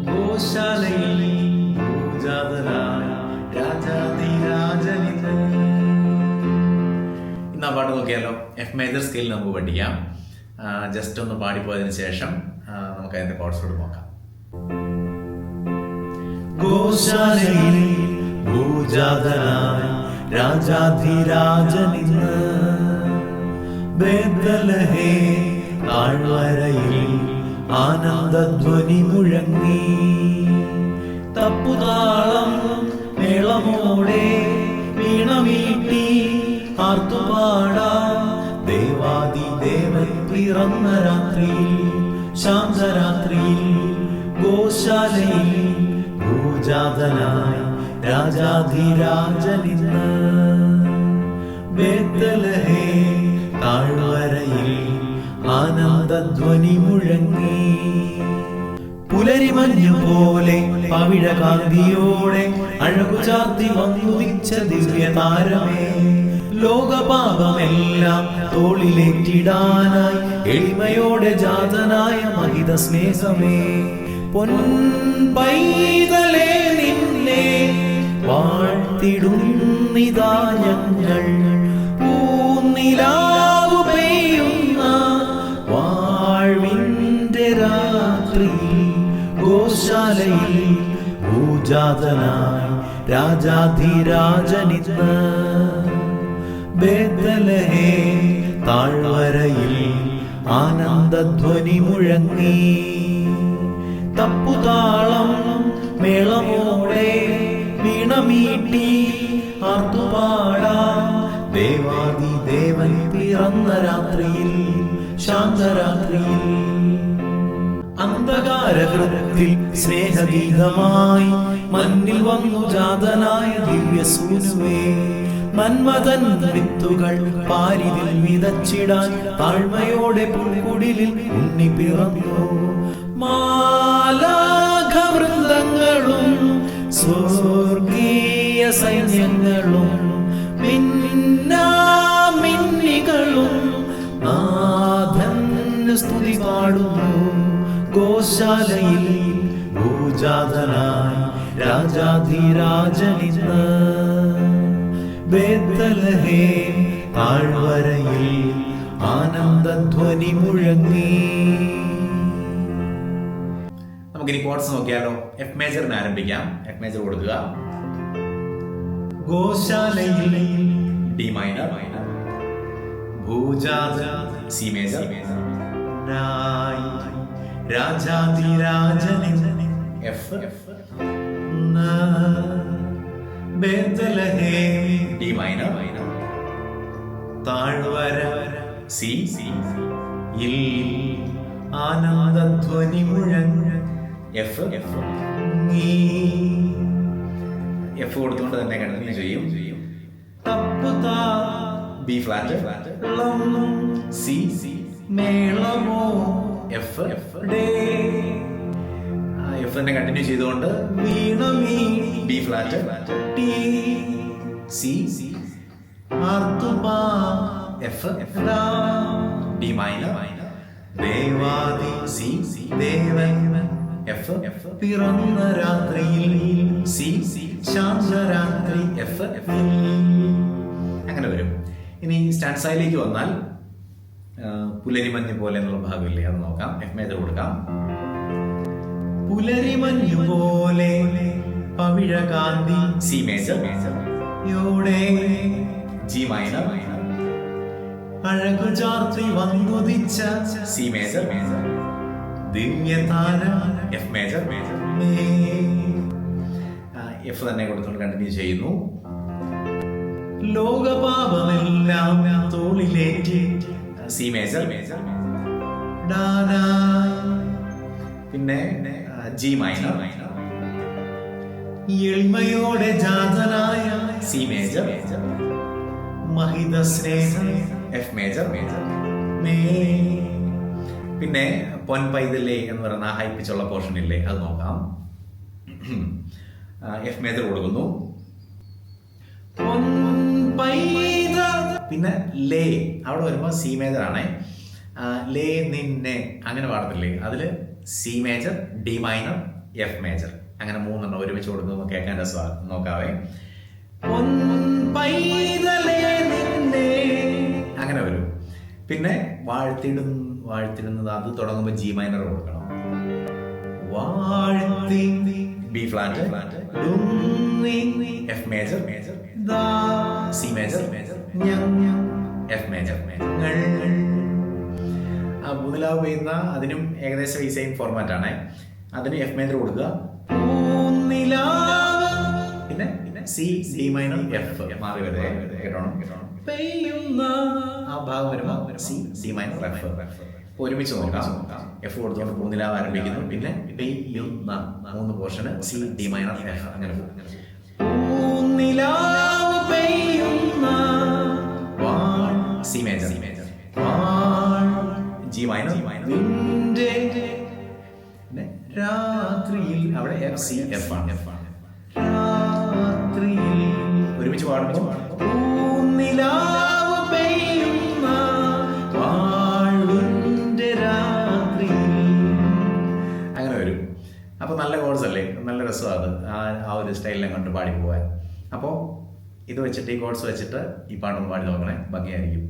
ഗോശാലയിൽ ഭൂജാതനായ രാജാധിരാജനിധ. ഇന്ന് ആ പാട്ട് നോക്കിയാലോ? എഫ് മേജർ സ്കെയിൽ നമുക്ക് പഠിക്കാം. ജസ്റ്റ് ഒന്ന് പാടിപ്പോയതിനു ശേഷം നമുക്ക് അതിന്റെ കോഡ്സോട് നോക്കാം. ഗോശാലയിൽ ഭൂജാതനായ രാജാധിരാജനിധ, ബേത്ലഹേം താഴ്വരയിൽ ആനന്ദധ്വനി മുഴങ്ങി. തപ്പുതാളം മേളമോടെ വീണമീട്ടി ആർത്തുപാടാം. ദേവാദിദേവൻ പിറന്ന രാത്രിയിൽ, ശാന്തരാത്രിയിൽ ഗോശാലയിൽ ഭൂജാതനായ രാജാധിരാജനിന്ന്. ബേത്ലഹേം താഴ്വരയിൽ ആനന്ദധ്വനി മുഴങ്ങി. പുലരിമഞ്ഞു പോലെ പവിഴകാന്തിയോടെ അഴകു ചാർത്തി വന്നുദിച്ച ദിവ്യതാരമേ, ലോകപാപമെല്ലാം തോളിലേറ്റിടാനായി എളിമയോടെ ജാതനായ മഹിത സ്നേഹമേ, പൊൻപൈതലേ നിന്നെ വാഴ്ത്തിടുന്നിതാ ഞങ്ങൾ. പൂനിലാവു പെയ്യുന്ന വാഴ്വിന്റെ രാത്രിയിൽ ഗോശാലയിൽ ഭൂജാതനായി രാജാധിരാജനിന്ന്. ബേത്ലഹേം താഴ്വരയിൽ ആനന്ദധ്വനി മുഴങ്ങി. തപ്പുതാളം മേളമോടെ വീണമീട്ടി ആർത്തുപാടാം. ദേവാദിദേവൻ പിറന്ന രാത്രിയിൽ, ശാന്തരാത്രിയിൽ അന്ധകാരഹൃത്തിൽ സ്നേഹഗീതമായി മണ്ണിൽ വന്നു ജാതനായ ദിവ്യസൂനുവേ, മന്മഥൻ വിത്തുകൾ പാരിതിൽ വിതച്ചിടാൻ താഴ്മയോടെ പുൽക്കുടിലിൽ ഉണ്ണി പിറന്നു. മാലാഖവൃന്ദങ്ങളും സ്വർഗീയ സൈന്യങ്ങളും മിന്നാമിന്നികളും നാഥന് സ്തുതി പാടുന്നു. ഗോശാലയിൽ ഭൂജാതനായി രാജാധിരാജനിന്ന്. ബേത്ലഹേം താഴ്വരയിൽ ആനന്ദധ്വനി മുഴങ്ങി. നമുക്കിനി കോഡ്സ് നോക്കിയാലോ? എഫ് മേജറിന് ആരംഭിക്കാം. എഫ് മേജർ കൊടുക്കുക. ഗോശാലയിൽ ഡി മൈനർ, ഭൂജാത സി മേജർ, രാജാധിരാജനിന് എഫ്, ബേത്ലഹേം ഡി മൈനർ, താഴ്വര സി, ആനന്ദധ്വനി മുഴങ്ങി. എഫ് എഫ് കൊടുത്തുകൊണ്ട് തന്നെ കണ്ടിന്യൂ ചെയ്യും. ബി ഫ്ലാറ്റ്, സി മേളമോ, എഫ് എഫ് തന്നെ കണ്ടിന്യൂ ചെയ്തുകൊണ്ട് വീണമീ, ബി ഫ്ലാറ്റ്, ടി സി ആർത്തുപാ, എഫ് ഡി മൈനർ, ദേവാദി സി ദേവൻ, എഫ് പിറന്ന രാത്രിയിൽ, സി ശാന്തരാത്രി, എഫ് അങ്ങനെ വരും. ഇനി സ്റ്റാൻസായിലേക്ക് വന്നാൽ പുലരിമഞ്ഞ് പോലെ എന്നുള്ള ഭാഗമില്ലേ, അത് നോക്കാം. എഫ് മേജർ കൊടുക്കാം. പുലരിമഞ്ഞു പോലെ പവിഴകാന്തി സി മേജർ, യോടെ ജി മൈനർ, അഴകു ചാർത്തി വന്നുദിച്ച സി മേജർ, ദിവ്യതാര എഫ് മേജർ, എഫ് തന്നെ കൊടുത്തുകൊണ്ട് കണ്ടിന്യൂ ചെയ്യുന്നു. ലോകപാപമെല്ലാം തോളിലേറ്റി സി മേജർ, പിന്നെ ജി മൈനർ, എളിമയോടെ ജാതനായ സി മേജർ, മഹിത സ്നേഹം എഫ് മേജർ, പിന്നെ പൊൻപൈതലേ എന്ന് പറയുന്ന ഹൈ പിച്ചുള്ള പോർഷൻ ഇല്ലേ, അത് നോക്കാം. എഫ് മേജർ കൊടുക്കുന്നു. പിന്നെ ലേ അവിടെ വരുമ്പോൾ സി മേജർ ആണ്. ലേ നിന്നെ അങ്ങനെ പാടത്തില്ലേ, അതില് C major, D minor, F major. അങ്ങനെ 3 ഒരുമിച്ച് കൊടുക്കുന്നത് കേൾക്കാൻ രസമാണ്. നോക്കാവേ. അങ്ങനെ വരും. പിന്നെ വാഴ്ത്തിടുന്നത് അത് തുടങ്ങുമ്പോൾ ജി മൈനർ കൊടുക്കണം. B flat, F major, C major, F major. പൂനിലാവ് പെയ്യുന്ന അതിനും ഏകദേശം ഈ സെയിം ഫോർമാറ്റ് ആണ്. അതിന് എഫ് മേജർ കൊടുക്കുക, പിന്നെ സി, ഡി മൈനർ, എഫ് മാറി വരെ കേട്ടോണം. ആ ഭാഗം വരുമ്പോൾ സി, ഡി മൈനർ, എഫ് ഒരുമിച്ച് നോക്കാം. എഫ് കൊടുത്തുകൊണ്ട് പൂനിലാവ് ആരംഭിക്കുന്നു. പിന്നെ 3 പോർഷന് സി, ഡി മൈനർ, എഫ് അങ്ങനെ പോകും. സി മേജർ, ജി മൈനർ, രാത്രിയിൽ അവിടെ എഫ്, സി, എഫ് ആണ്. ഒരുമിച്ച് പാടുമ്പോൾ അങ്ങനെ വരും. അപ്പൊ നല്ല കോഴ്സ് അല്ലേ, നല്ല രസമാണ് അത്. ആ ഒരു സ്റ്റൈലിനെ കൊണ്ട് പാടി പോകാൻ. അപ്പോൾ ഇത് വെച്ചിട്ട്, ഈ കോഴ്സ് വെച്ചിട്ട് ഈ പാട്ടൊന്ന് പാടി നോക്കണേ, ഭംഗിയായിരിക്കും.